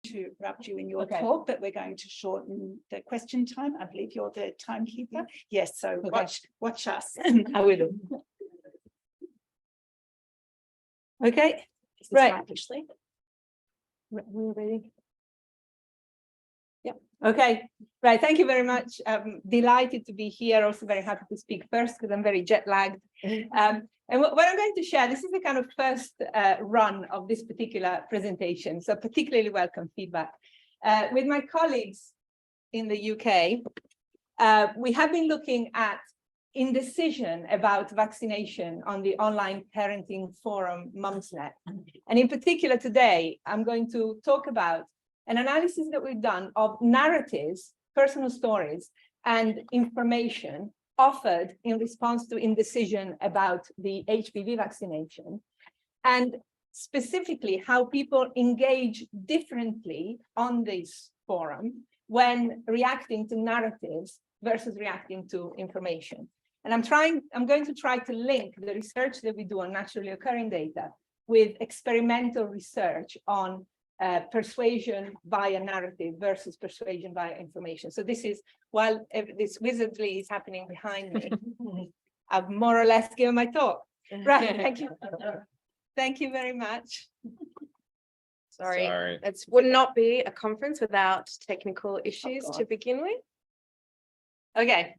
to interrupt you in your Okay. talk, but we're going to shorten the question time. I believe you're the timekeeper. Yes, so Okay. watch us. I will. Okay, Is this Right. Ashley? we're ready. Yep. Okay, right. Thank you very much. I'm delighted to be here. Also very happy to speak first because I'm very jet lagged. And what I'm going to share, this is the kind of first run of this particular presentation. So particularly welcome feedback. With my colleagues in the UK, we have been looking at indecision about vaccination on the online parenting forum Mumsnet. And in particular today, I'm going to talk about an analysis that we've done of narratives, personal stories, and information offered in response to indecision about the HPV vaccination, and specifically how people engage differently on this forum when reacting to narratives versus reacting to information. And I'm going to try to link the research that we do on naturally occurring data with experimental research on persuasion via narrative versus persuasion via information. So this is, while this wizardry is happening behind me, I've more or less given my talk. Right, thank you. Thank you very much. Sorry, Sorry. it would not be a conference without technical issues to begin with. Okay.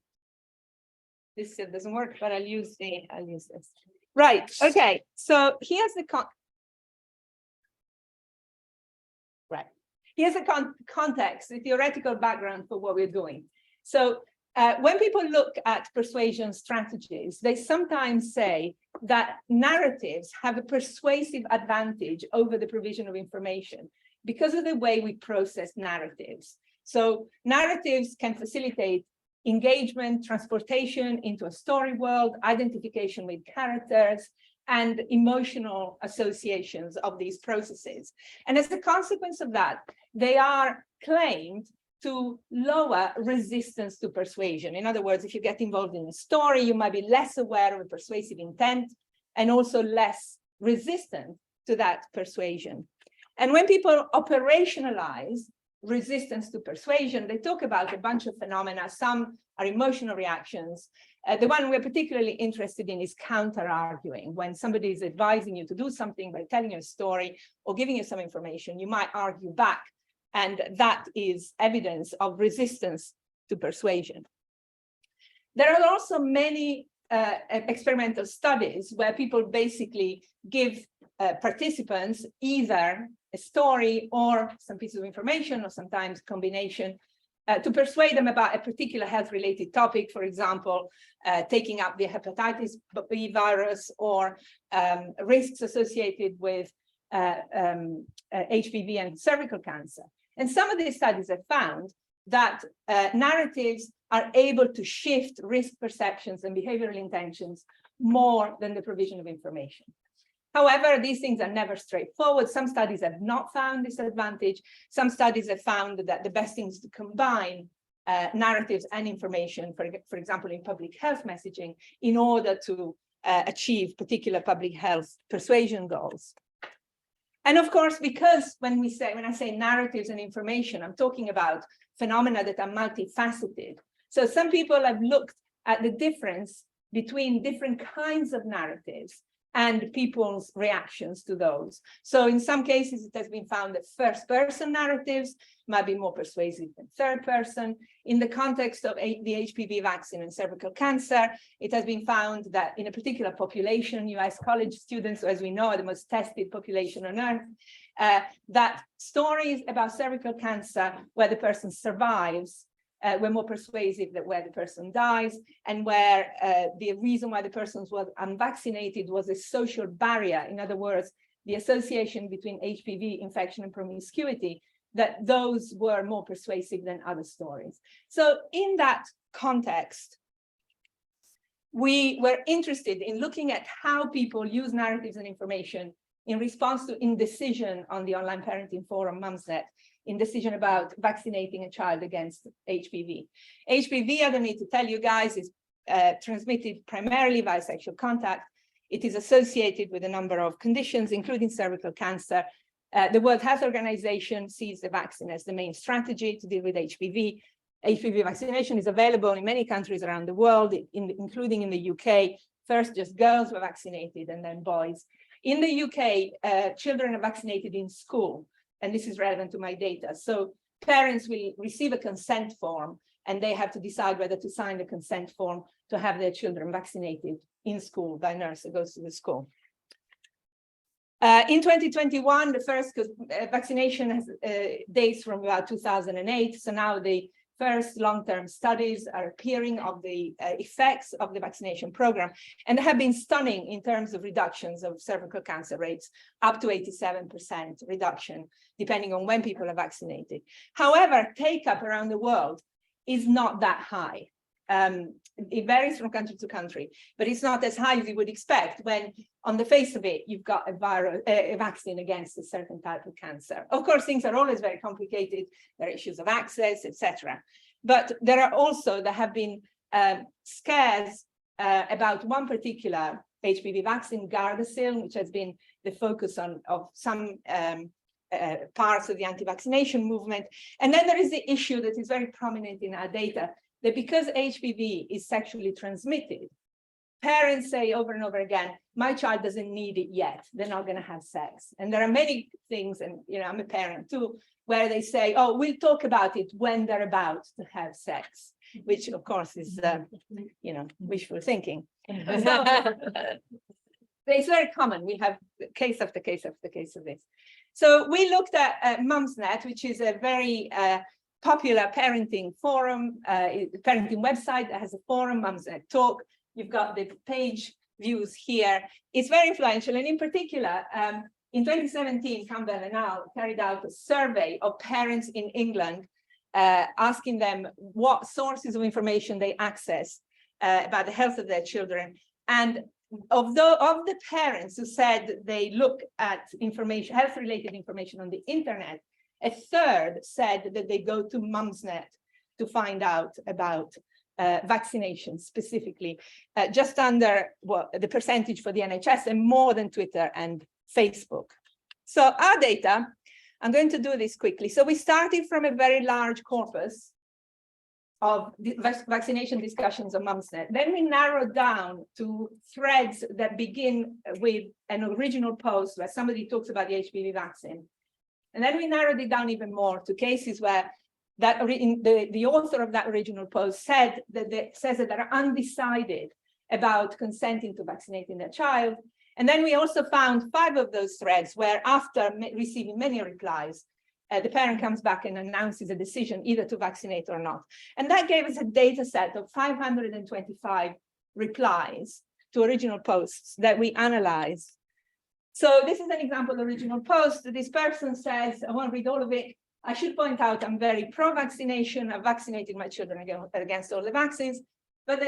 This still doesn't work, but I'll use this. Right, okay, so here's the Here's the context, the theoretical background for what we're doing. So when people look at persuasion strategies, they sometimes say that narratives have a persuasive advantage over the provision of information because of the way we process narratives. So narratives can facilitate engagement, transportation into a story world, identification with characters, and emotional associations of these processes. And as a consequence of that, they are claimed to lower resistance to persuasion. In other words, if you get involved in a story, you might be less aware of a persuasive intent and also less resistant to that persuasion. And when people operationalize resistance to persuasion, they talk about a bunch of phenomena. Some are emotional reactions. The one we're particularly interested in is counter-arguing. When somebody is advising you to do something by telling you a story or giving you some information, you might argue back. And that is evidence of resistance to persuasion. There are also many experimental studies where people basically give participants either a story or some piece of information, or sometimes combination, to persuade them about a particular health-related topic, for example, taking up the hepatitis B virus or risks associated with HPV and cervical cancer. And some of these studies have found that narratives are able to shift risk perceptions and behavioral intentions more than the provision of information. However, these things are never straightforward. Some studies have not found this advantage. Some studies have found that the best thing is to combine narratives and information, for example, in public health messaging, in order to achieve particular public health persuasion goals. And of course, because when I say narratives and information, I'm talking about phenomena that are multifaceted. So some people have looked at the difference between different kinds of narratives and people's reactions to those. So in some cases, it has been found that first-person narratives might be more persuasive than third-person. In the context of the HPV vaccine and cervical cancer, it has been found that in a particular population, US college students, as we know, are the most tested population on earth, that stories about cervical cancer where the person survives were more persuasive than where the person dies, and where the reason why the person was unvaccinated was a social barrier. In other words, the association between HPV infection and promiscuity, that those were more persuasive than other stories. So in that context, we were interested in looking at how people use narratives and information in response to indecision on the online parenting forum Mumsnet, indecision about vaccinating a child against HPV. HPV, I don't need to tell you guys, is transmitted primarily via sexual contact. It is associated with a number of conditions, including cervical cancer. The World Health Organization sees the vaccine as the main strategy to deal with HPV. HPV vaccination is available in many countries around the world, including in the UK. First, just girls were vaccinated and then boys. In the UK, children are vaccinated in school, and this is relevant to my data. So parents will receive a consent form, and they have to decide whether to sign the consent form to have their children vaccinated in school by a nurse that goes to the school. In 2021, the first vaccination has dates from about 2008. So now the first long-term studies are appearing of the effects of the vaccination program, and they have been stunning in terms of reductions of cervical cancer rates, up to 87% reduction, depending on when people are vaccinated. However, take-up around the world is not that high. It varies from country to country, but it's not as high as you would expect when, on the face of it, you've got a vaccine against a certain type of cancer. Of course, things are always very complicated. There are issues of access, etc. But there have been scares about one particular HPV vaccine, Gardasil, which has been the focus of some parts of the anti-vaccination movement. And then there is the issue that is very prominent in our data, that because HPV is sexually transmitted, parents say over and over again, my child doesn't need it yet, they're not going to have sex. And there are many things, and I'm a parent too, where they say, oh, we'll talk about it when they're about to have sex, which of course is, wishful thinking. So, it's very common. We have case after case after case of this. So we looked at Mumsnet, which is a very popular parenting forum, parenting website that has a forum, Mumsnet Talk. You've got the page views here. It's very influential, and in particular, in 2017, Campbell and Al carried out a survey of parents in England, asking them what sources of information they access about the health of their children. And of the parents who said they look at information, health-related information on the internet, a third said that they go to Mumsnet to find out about vaccination specifically, just under the percentage for the NHS, and more than Twitter and Facebook. So our data, I'm going to do this quickly. So we started from a very large corpus of vaccination discussions on Mumsnet. Then we narrowed down to threads that begin with an original post where somebody talks about the HPV vaccine. And then we narrowed it down even more to cases where the author of that original post says that they're undecided about consenting to vaccinating their child. And then we also found 5 of those threads where, after receiving many replies, the parent comes back and announces a decision either to vaccinate or not. And that gave us a data set of 525 replies to original posts that we analyzed. So this is an example of original post. This person says, I won't read all of it. I should point out I'm very pro-vaccination. I've vaccinated my children against all the vaccines. But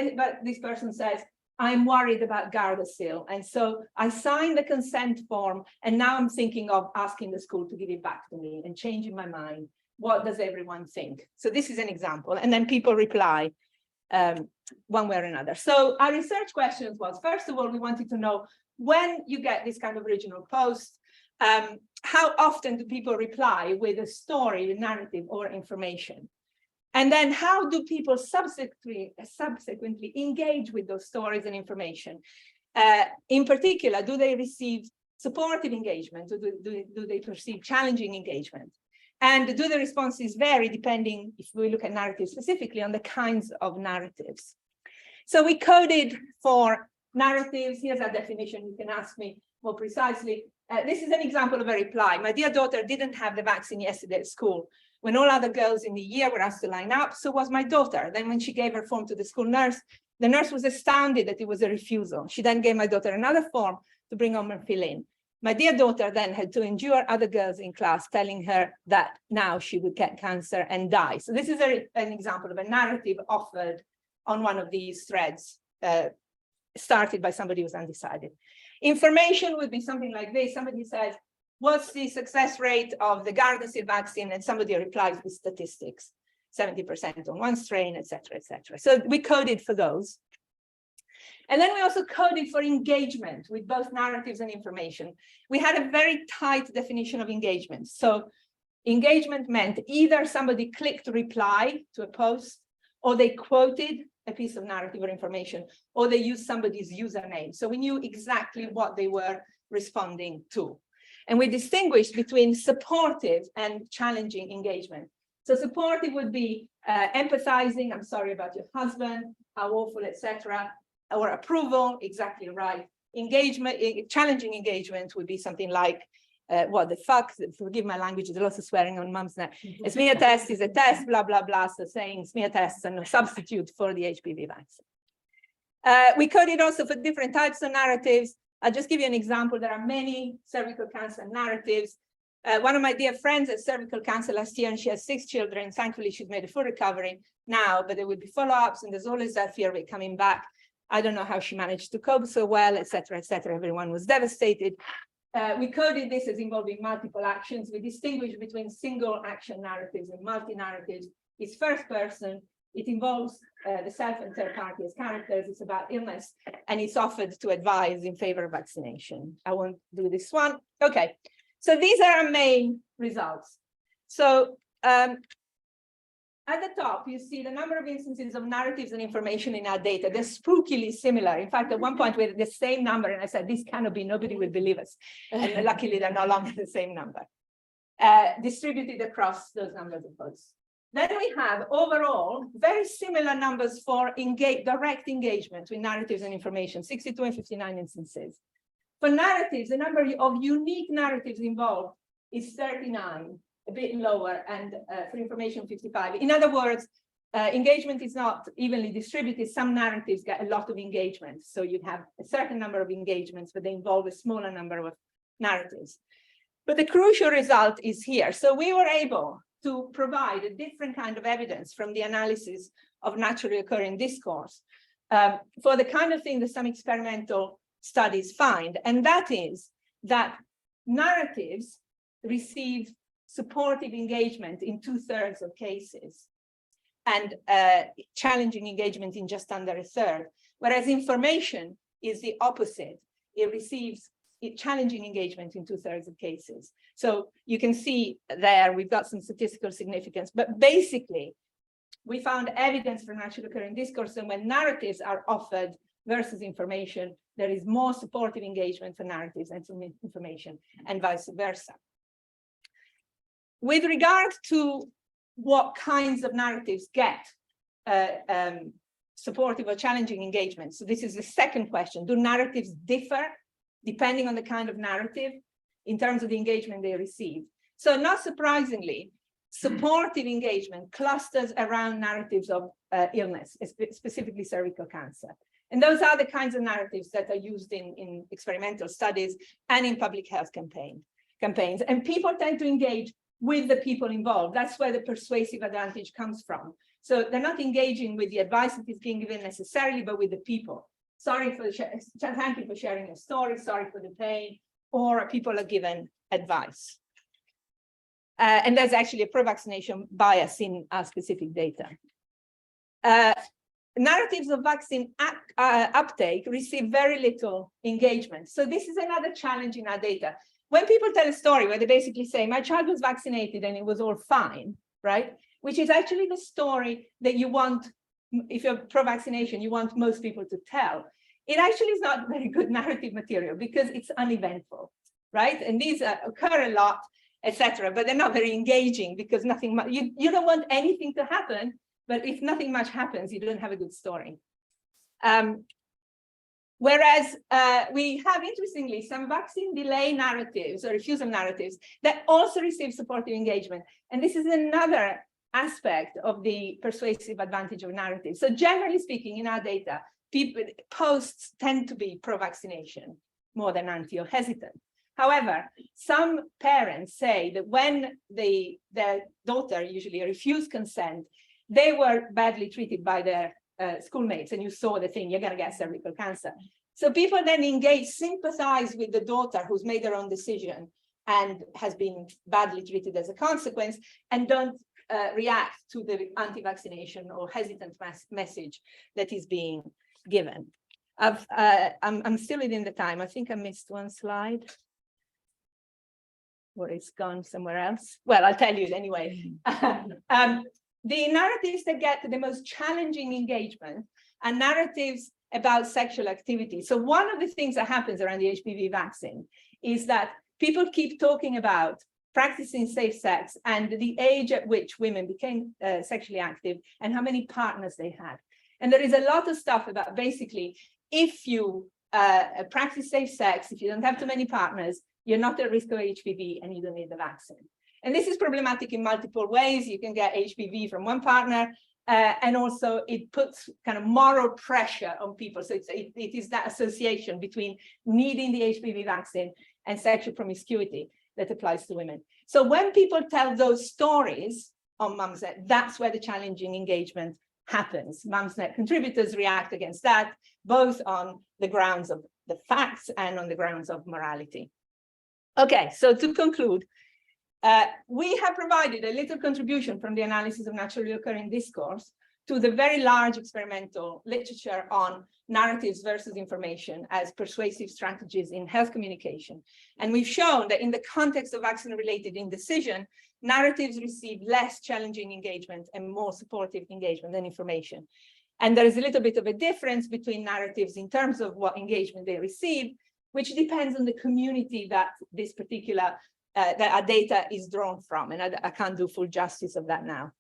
this person says, I'm worried about Gardasil. And so I signed the consent form, and now I'm thinking of asking the school to give it back to me and changing my mind. What does everyone think? So this is an example. And then people reply one way or another. So our research questions was, first of all, we wanted to know, when you get this kind of original post, how often do people reply with a story, a narrative, or information? And then how do people subsequently engage with those stories and information? In particular, do they receive supportive engagement, or do they perceive challenging engagement? And do the responses vary depending, if we look at narratives specifically, on the kinds of narratives? So we coded for narratives. Here's our definition. You can ask me more precisely. This is an example of a reply. My dear daughter didn't have the vaccine yesterday at school. When all other girls in the year were asked to line up, so was my daughter. Then when she gave her form to the school nurse, the nurse was astounded that it was a refusal. She then gave my daughter another form to bring home and fill in. My dear daughter then had to endure other girls in class telling her that now she would get cancer and die. So this is an example of a narrative offered on one of these threads, started by somebody who's undecided. Information would be something like this. Somebody says, what's the success rate of the Gardasil vaccine? And somebody replies with statistics, 70% on one strain, et cetera, et cetera. So we coded for those. And then we also coded for engagement with both narratives and information. We had a very tight definition of engagement. So engagement meant either somebody clicked reply to a post, or they quoted a piece of narrative or information, or they used somebody's username. So we knew exactly what they were responding to. And we distinguished between supportive and challenging engagement. So supportive would be empathizing, I'm sorry about your husband, how awful, etc., or approval, exactly right. Engagement, challenging engagement would be something like, what the fuck, forgive my language, there's lots of swearing on Mumsnet. A smear test is a test, blah, blah, blah. So saying smear tests are no substitute for the HPV vaccine. We coded also for different types of narratives. I'll just give you an example. There are many cervical cancer narratives. One of my dear friends had cervical cancer last year, and she has 6 children. Thankfully, she's made a full recovery now, but there will be follow-ups, and there's always that fear of it coming back. I don't know how she managed to cope so well, etc., etc. Everyone was devastated. We coded this as involving multiple actions. We distinguish between single action narratives and multi-narratives. It's first person. It involves the self and third party as characters. It's about illness, and it's offered to advise in favor of vaccination. I won't do this one. Okay, so these are our main results. So at the top, you see the number of instances of narratives and information in our data. They're spookily similar. In fact, at one point we had the same number, and I said, this cannot be, nobody will believe us. And luckily, they're no longer the same number, distributed across those numbers of posts. Then we have overall very similar numbers for direct engagement with narratives and information, 62 and 59 instances. For narratives, the number of unique narratives involved is 39, a bit lower, and for information, 55. In other words, engagement is not evenly distributed. Some narratives get a lot of engagement. So you have a certain number of engagements, but they involve a smaller number of narratives. But the crucial result is here. So we were able to provide a different kind of evidence from the analysis of naturally occurring discourse for the kind of thing that some experimental studies find. And that is that narratives receive supportive engagement in 2/3 of cases, and challenging engagement in just under 1/3, whereas information is the opposite. It receives challenging engagement in 2/3 of cases. So you can see there, we've got some statistical significance, but basically we found evidence for naturally occurring discourse, and when narratives are offered versus information, there is more supportive engagement for narratives and for information, and vice versa. With regard to what kinds of narratives get supportive or challenging engagement, so this is the second question. Do narratives differ depending on the kind of narrative in terms of the engagement they receive? So not surprisingly, supportive engagement clusters around narratives of illness, specifically cervical cancer. And those are the kinds of narratives that are used in experimental studies and in public health campaigns. And people tend to engage with the people involved. That's where the persuasive advantage comes from. So they're not engaging with the advice that is being given necessarily, but with the people. Thank you for sharing your story, sorry for the pain, or people are given advice. And there's actually a pro-vaccination bias in our specific data. Narratives of vaccine uptake receive very little engagement. So this is another challenge in our data. When people tell a story where they basically say, my child was vaccinated and it was all fine, right? Which is actually the story that you want, if you're pro-vaccination, you want most people to tell. It actually is not very good narrative material because it's uneventful, right? And these occur a lot, etc., but they're not very engaging because nothing much, you don't want anything to happen, but if nothing much happens, you don't have a good story. Whereas we have, interestingly, some vaccine delay narratives or refusal narratives that also receive supportive engagement. And this is another aspect of the persuasive advantage of narrative. So generally speaking, in our data, posts tend to be pro-vaccination more than anti or hesitant. However, some parents say that when their daughter usually refused consent, they were badly treated by their schoolmates, and you saw the thing, you're going to get cervical cancer. So people then engage, sympathize with the daughter who's made their own decision and has been badly treated as a consequence, and don't react to the anti-vaccination or hesitant message that is being given. I'm still within the time. I think I missed one slide. Or it's gone somewhere else. Well, I'll tell you anyway. The narratives that get the most challenging engagement are narratives about sexual activity. So one of the things that happens around the HPV vaccine is that people keep talking about practicing safe sex and the age at which women became sexually active and how many partners they had. And there is a lot of stuff about basically, if you practice safe sex, if you don't have too many partners, you're not at risk of HPV and you don't need the vaccine. And this is problematic in multiple ways. You can get HPV from one partner, and also it puts kind of moral pressure on people. So it is that association between needing the HPV vaccine and sexual promiscuity that applies to women. So when people tell those stories on Mumsnet, that's where the challenging engagement happens. Mumsnet contributors react against that, both on the grounds of the facts and on the grounds of morality. Okay, so to conclude, we have provided a little contribution from the analysis of naturally occurring discourse to the very large experimental literature on narratives versus information as persuasive strategies in health communication. And we've shown that in the context of vaccine-related indecision, narratives receive less challenging engagement and more supportive engagement than information. And there is a little bit of a difference between narratives in terms of what engagement they receive, which depends on the community that this particular that our data is drawn from. And I can't do full justice of that now.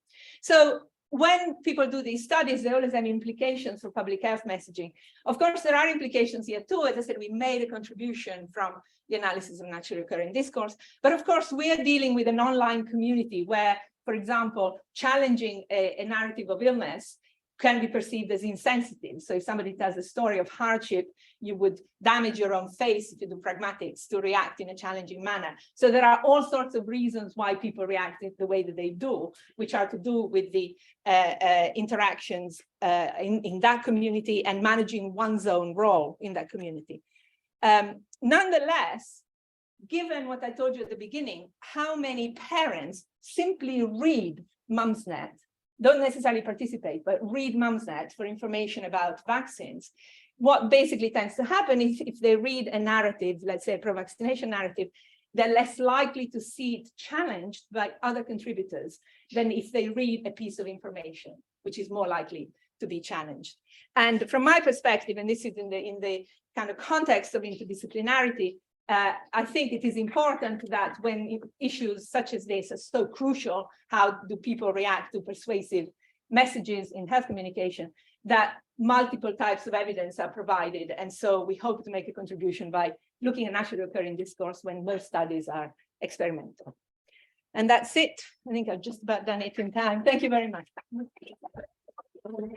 So when people do these studies, they always have implications for public health messaging. Of course, there are implications here too. As I said, we made a contribution from the analysis of naturally occurring discourse. But of course, we are dealing with an online community where, for example, challenging a narrative of illness can be perceived as insensitive. So if somebody tells a story of hardship, you would damage your own face if you do pragmatics to react in a challenging manner. So there are all sorts of reasons why people react the way that they do, which are to do with the interactions in that community and managing one's own role in that community. Nonetheless, given what I told you at the beginning, how many parents simply read Mumsnet, don't necessarily participate, but read Mumsnet for information about vaccines. What basically tends to happen is if they read a narrative, let's say a pro-vaccination narrative, they're less likely to see it challenged by other contributors than if they read a piece of information, which is more likely to be challenged. And from my perspective, and this is in the kind of context of interdisciplinarity, I think it is important that when issues such as this are so crucial, how do people react to persuasive messages in health communication, that multiple types of evidence are provided. And so we hope to make a contribution by looking at naturally occurring discourse when most studies are experimental. And that's it. I think I've just about done it in time. Thank you very much.